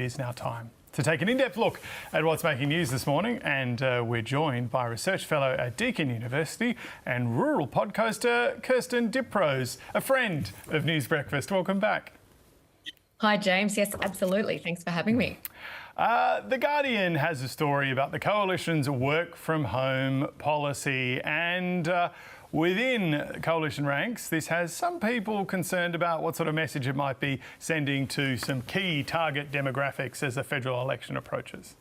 is now time to take an in-depth look at what's making news this morning, and we're joined by Research Fellow at Deakin University and rural podcaster Kirsten, a friend of News Breakfast. Welcome back. Hi, James. Yes, absolutely. Thanks for having me. The Guardian has a story about the Coalition's work from home policy, and within Coalition ranks, this has some people concerned about what sort of message it might be sending to some key target demographics as the federal election approaches.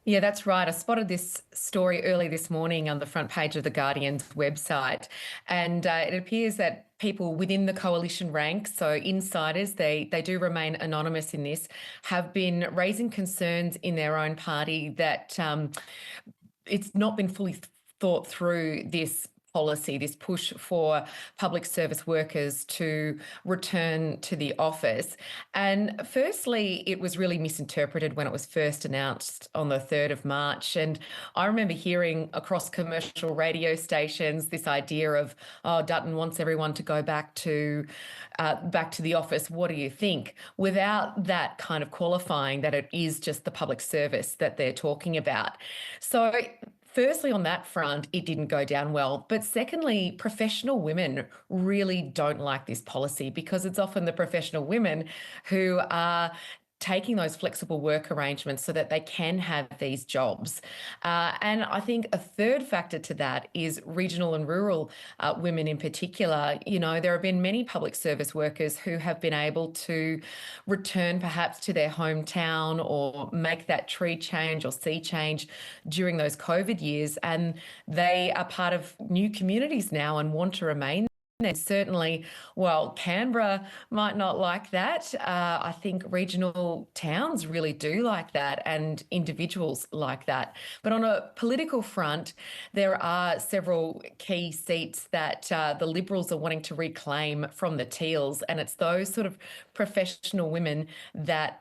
Yeah, that's right. I spotted this story early this morning on the front page of the Guardian's website, and it appears that people within the coalition ranks, so insiders, they do remain anonymous in this, have been raising concerns in their own party that it's not been fully thought through, this policy, this push for public service workers to return to the office. And firstly, it was really misinterpreted when it was first announced on the 3rd of March. And I remember hearing across commercial radio stations this idea of, oh, Dutton wants everyone to go back to the office. What do you think? Without that kind of qualifying that it is just the public service that they're talking about. So firstly, on that front, it didn't go down well. But secondly, professional women really don't like this policy because it's often the professional women who are taking those flexible work arrangements so that they can have these jobs. And I think a third factor to that is regional and rural women in particular. You know, there have been many public service workers who have been able to return perhaps to their hometown or make that tree change or sea change during those COVID years. And they are part of new communities now and want to remain. And certainly, well, Canberra might not like that. I think regional towns really do like that and individuals like that. But on a political front, there are several key seats that the Liberals are wanting to reclaim from the Teals. And it's those sort of professional women that,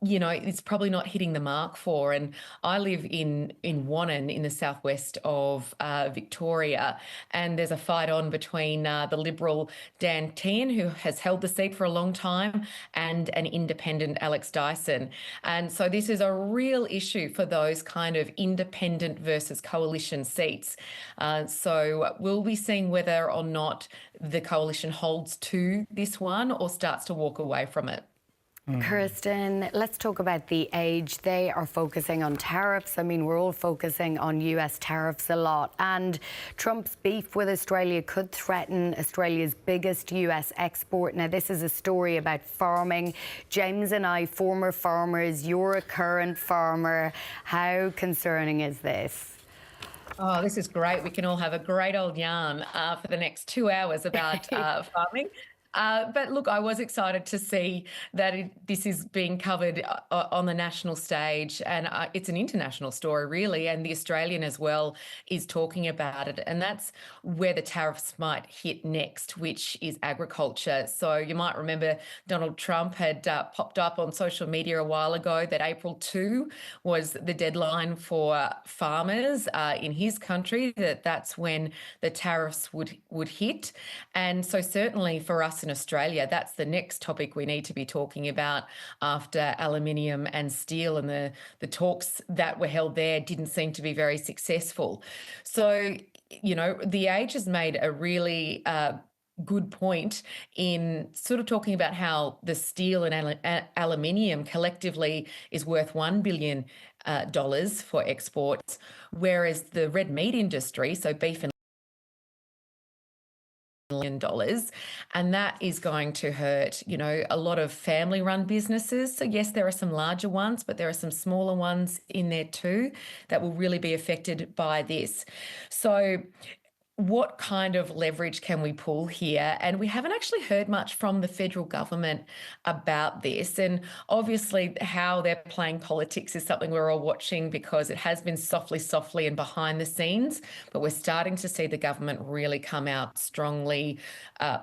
you know, it's probably not hitting the mark for. And I live in Wannon in the southwest of Victoria, and there's a fight on between the Liberal Dan Tehan, who has held the seat for a long time, and an independent Alex Dyson. And so this is a real issue for those kind of independent versus coalition seats. So we'll be seeing whether or not the coalition holds to this one or starts to walk away from it. Kirsten, let's talk about the age. They are focusing on tariffs. I mean, we're all focusing on US tariffs a lot. And Trump's beef with Australia could threaten Australia's biggest US export. Now, this is a story about farming. James and I, former farmers, you're a current farmer. How concerning is this? Oh, this is great. We can all have a great old yarn for the next 2 hours about farming. But look, I was excited to see that this is being covered on the national stage, and it's an international story, really, and the Australian as well is talking about it. And that's where the tariffs might hit next, which is agriculture. So you might remember Donald Trump had popped up on social media a while ago that April 2 was the deadline for farmers in his country, that's when the tariffs would hit. And so certainly for us in Australia, that's the next topic we need to be talking about after aluminium and steel, and the talks that were held there didn't seem to be very successful. So, you know, The Age has made a really good point in sort of talking about how the steel and aluminium collectively is worth $1 billion for exports, whereas the red meat industry, so beef and $1 million, and that is going to hurt, you know, a lot of family-run businesses. So yes, there are some larger ones, but there are some smaller ones in there too that will really be affected by this. So what kind of leverage can we pull here? And we haven't actually heard much from the federal government about this. And obviously how they're playing politics is something we're all watching, because it has been softly and behind the scenes, but we're starting to see the government really come out strongly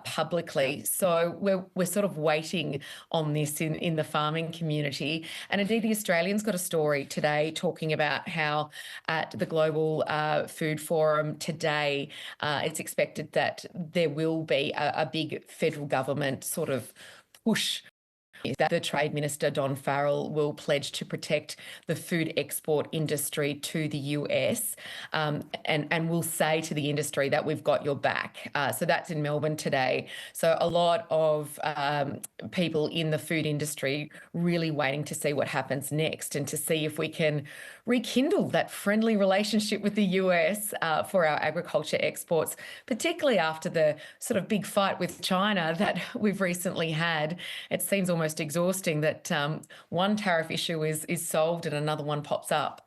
publicly. So we're sort of waiting on this in the farming community. And indeed, the Australian's got a story today talking about how at the Global Food Forum today, it's expected that there will be a big federal government sort of push that the Trade Minister, Don Farrell, will pledge to protect the food export industry to the US, and will say to the industry that we've got your back. So that's in Melbourne today. So a lot of people in the food industry really waiting to see what happens next and to see if we can rekindle that friendly relationship with the US for our agriculture exports, particularly after the sort of big fight with China that we've recently had. It seems almost exhausting that one tariff issue is solved and another one pops up.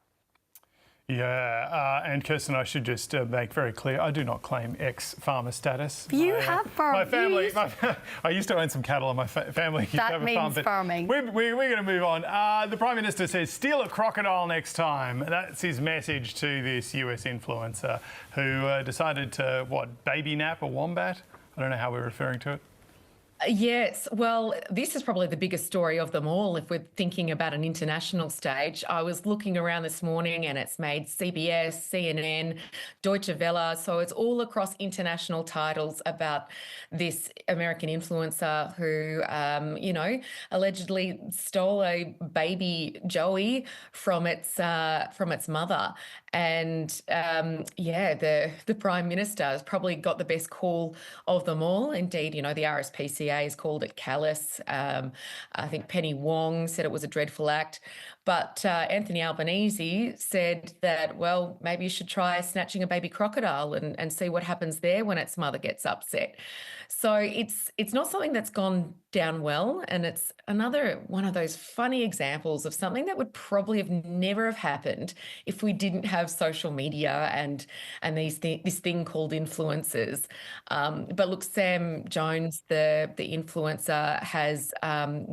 Yeah, and Kirsten, I should just make very clear, I do not claim ex-farmer status. You have farm. My family, I used to own some cattle, and my family used to have a farm. That means farming. We're going to move on. The Prime Minister says, steal a crocodile next time. That's his message to this US influencer who decided to, baby nap a wombat? I don't know how we're referring to it. Yes, well, this is probably the biggest story of them all if we're thinking about an international stage. I was looking around this morning and it's made CBS, CNN, Deutsche Welle, so it's all across international titles about this American influencer who, allegedly stole a baby Joey from its mother. And the Prime Minister has probably got the best call of them all. Indeed, the RSPCA has called it callous. I think Penny Wong said it was a dreadful act. But Anthony Albanese said that, well, maybe you should try snatching a baby crocodile and see what happens there when its mother gets upset. So it's not something that's gone down well, and it's another one of those funny examples of something that would probably have never have happened if we didn't have social media and this thing called influencers. But look, Sam Jones, the influencer, has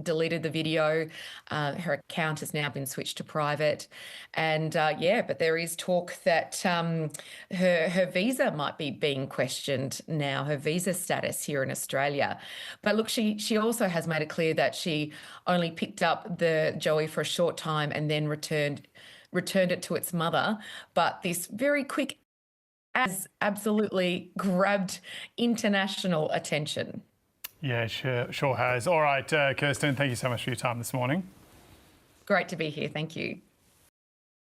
deleted the video. Her account has now been switched to private, and but there is talk that her visa might be being questioned now, her visa status here in Australia. But look, she also has made it clear that she only picked up the Joey for a short time and then returned it to its mother. But this very quick has absolutely grabbed international attention. Yeah, sure has. All right, Kirsten, thank you so much for your time this morning. Great to be here. Thank you.